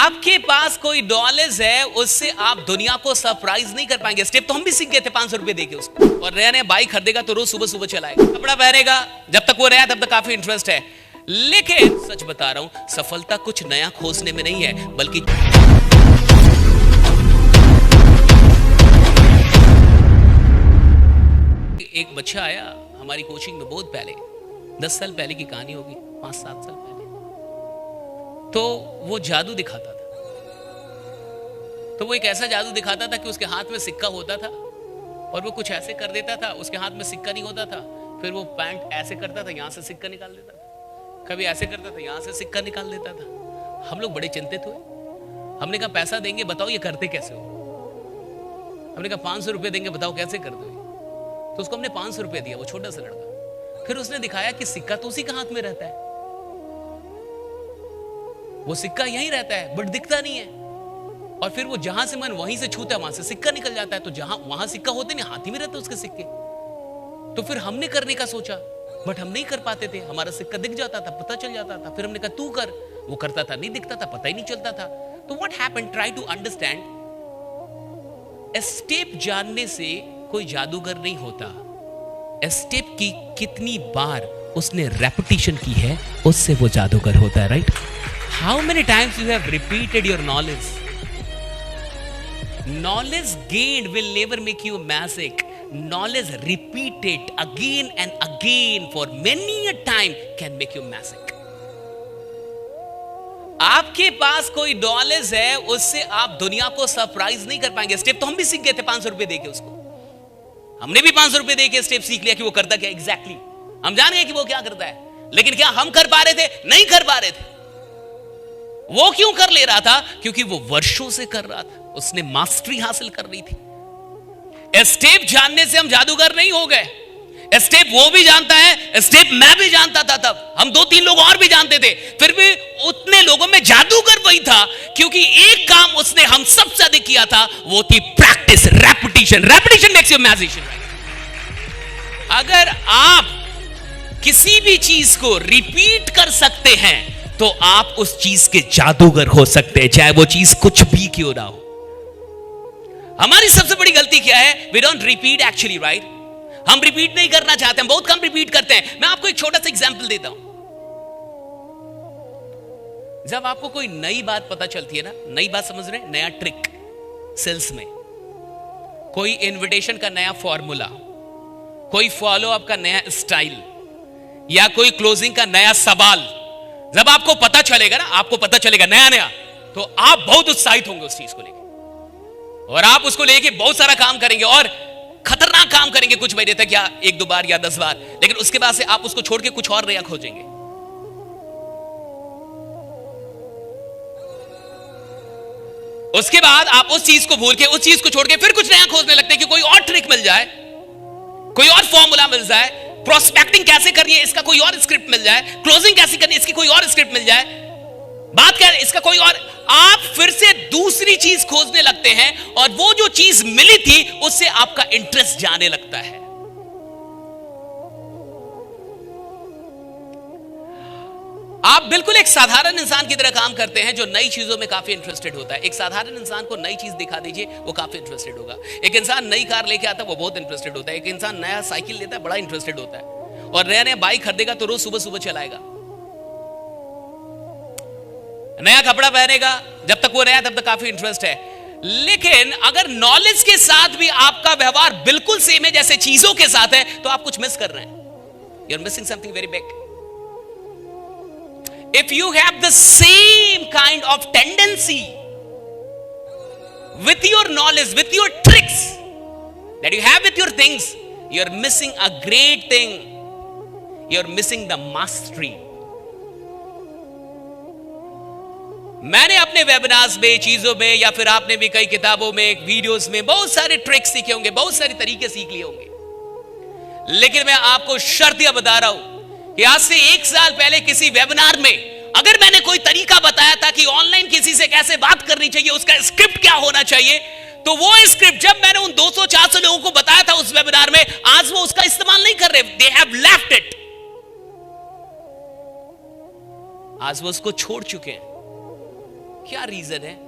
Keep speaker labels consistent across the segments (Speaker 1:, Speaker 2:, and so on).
Speaker 1: आपके पास कोई नॉलेज है, उससे आप दुनिया को सरप्राइज नहीं कर पाएंगे। स्टेप तो हम भी सीख गए थे 500 रुपए देके उसको। और नया नया बाइक खरीदेगा तो रोज सुबह सुबह चलाएगा, कपड़ा पहनेगा, जब तक वो नया तब तक काफी इंटरेस्ट है। लेकिन सच बता रहा हूं, सफलता कुछ नया खोजने में नहीं है, बल्कि एक बच्चा आया हमारी कोचिंग में बहुत पहले, 10 साल पहले की कहानी होगी, 5-7 साल पहले। तो वो जादू दिखाता था। तो वो एक ऐसा जादू दिखाता था कि उसके हाथ में सिक्का होता था और वो कुछ ऐसे कर देता था, उसके हाथ में सिक्का नहीं होता था। फिर वो पैंट ऐसे करता था, यहां से सिक्का निकाल देता था, कभी ऐसे करता था, यहां से सिक्का निकाल देता था। हम लोग बड़े चिंतित हुए। हमने कहा पैसा देंगे, बताओ ये करते कैसे हो। हमने कहा 500 रुपए देंगे, बताओ कैसे करते हो। तो उसको हमने 500 रुपए दिया, वो छोटा सा लड़का। फिर उसने दिखाया कि सिक्का तो उसी के हाथ में रहता है, वो सिक्का यहीं रहता है बट दिखता नहीं है। और फिर वो जहां से मन वहीं से छूता है, वहां से सिक्का निकल जाता है। तो जहां वहां सिक्का होते नहीं, हाथ ही में रहते उसके सिक्के। तो फिर हमने करने का सोचा, बट हम नहीं कर पाते थे। हमारा सिक्का दिख जाता था, पता चल जाता था। फिर हमने कहा तू कर, वो करता था, नहीं दिखता था, पता ही नहीं चलता था। तो what happened, try to understand. Step जानने से कोई जादूगर नहीं होता, स्टेप की कितनी बार उसने रेपिटेशन की है उससे वो जादूगर होता है। Right? How many times you have repeated your knowledge? Knowledge gained will never make you magic. Knowledge repeated again and again for many a time can make you magic. आपके पास कोई नॉलेज है, उससे आप दुनिया को सरप्राइज नहीं कर पाएंगे। स्टेप तो हम भी सीख गए थे 500 रुपए देके उसको। हमने भी 500 रुपए देके स्टेप सीख लिया कि वो करता क्या एग्जैक्टली। हम जान गए कि वो क्या करता है, लेकिन क्या हम कर पा रहे थे? नहीं कर पा रहे थे। वो क्यों कर ले रहा था? क्योंकि वो वर्षों से कर रहा था, उसने मास्टरी हासिल कर ली थी। स्टेप जानने से हम जादूगर नहीं हो गए। स्टेप वो भी जानता है, स्टेप मैं भी जानता था, तब हम 2-3 लोग और भी जानते थे। फिर भी उतने लोगों में जादूगर वही था, क्योंकि एक काम उसने हम सबसे अधिक किया था, वो थी practice, repetition. Repetition makes you magician. अगर आप किसी भी चीज को रिपीट कर सकते हैं तो आप उस चीज के जादूगर हो सकते हैं, चाहे वो चीज कुछ भी क्यों ना हो। हमारी सबसे बड़ी गलती क्या है? We don't repeat actually, right? हम रिपीट नहीं करना चाहते, हम बहुत कम रिपीट करते हैं। मैं आपको एक छोटा सा एग्जांपल देता हूं। जब आपको कोई नई बात पता चलती है ना, नई बात समझ रहे हैं, नया ट्रिक सेल्स में, कोई इन्विटेशन का नया फॉर्मूला, कोई फॉलो अप का नया स्टाइल, या कोई क्लोजिंग का नया सवाल, जब आपको पता चलेगा ना, आपको पता चलेगा नया नया, तो आप बहुत उत्साहित होंगे उस चीज को लेकर, और आप उसको लेके बहुत सारा काम करेंगे और खतरनाक काम करेंगे कुछ महीने तक, या 1-2 बार या 10 बार। लेकिन उसके बाद से आप उसको छोड़ के कुछ और नया खोजेंगे। उसके बाद आप उस चीज को भूल के, उस चीज को छोड़ के फिर कुछ नया खोजने लगते हैं कि कोई और ट्रिक मिल जाए, कोई और फॉर्मूला मिल जाए, प्रोस्पेक्टिंग कैसे करनी है इसका कोई और स्क्रिप्ट मिल जाए, क्लोजिंग कैसे करनी है इसकी कोई और स्क्रिप्ट मिल जाए, बात क्या है इसका कोई और। आप फिर से दूसरी चीज खोजने लगते हैं, और वो जो चीज मिली थी उससे आपका इंटरेस्ट जाने लगता है। आप बिल्कुल एक साधारण इंसान की तरह काम करते हैं जो नई चीजों में काफी इंटरेस्टेड होता है। एक साधारण इंसान को नई चीज दिखा दीजिए, वो काफी इंटरेस्टेड होगा। एक इंसान नई कार लेके आता है, वो बहुत इंटरेस्टेड होता है। एक इंसान नया साइकिल लेता है, बड़ा इंटरेस्टेड होता है। और नया नया बाइक खरीदेगा तो रोज सुबह सुबह चलाएगा, नया कपड़ा पहनेगा, जब तक वो नया तब तक काफी इंटरेस्ट है। लेकिन अगर नॉलेज के साथ भी आपका व्यवहार बिल्कुल सेम है जैसे चीजों के साथ है, तो आप कुछ मिस कर रहे हैं। You are missing something very big. If you have the same kind of tendency with your knowledge, with your tricks that you have with your things, you're missing a great thing. You're missing the mastery. मैंने अपने webinars में, चीजों में, या फिर आपने भी कई किताबों में, वीडियोस में बहुत सारे ट्रिक्स सीखे होंगे, बहुत सारे तरीके सीख लिए होंगे। लेकिन मैं आपको शर्त यह बता रहा हूं कि आज से 1 साल पहले किसी वेबिनार में अगर मैंने कोई तरीका बताया था कि ऑनलाइन किसी से कैसे बात करनी चाहिए, उसका स्क्रिप्ट क्या होना चाहिए, तो वो स्क्रिप्ट जब मैंने उन 200-400 लोगों को बताया था उस वेबिनार में, आज वो उसका इस्तेमाल नहीं कर रहे। They have left it. आज वो उसको छोड़ चुके हैं। क्या रीजन है?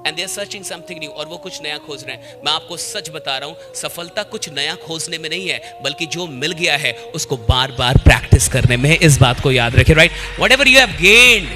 Speaker 1: And they are searching something new, और वो कुछ नया खोज रहे हैं। मैं आपको सच बता रहा हूं, सफलता कुछ नया खोजने में नहीं है, बल्कि जो मिल गया है उसको बार बार प्रैक्टिस करने में है। इस बात को याद रखें, right? Whatever you have gained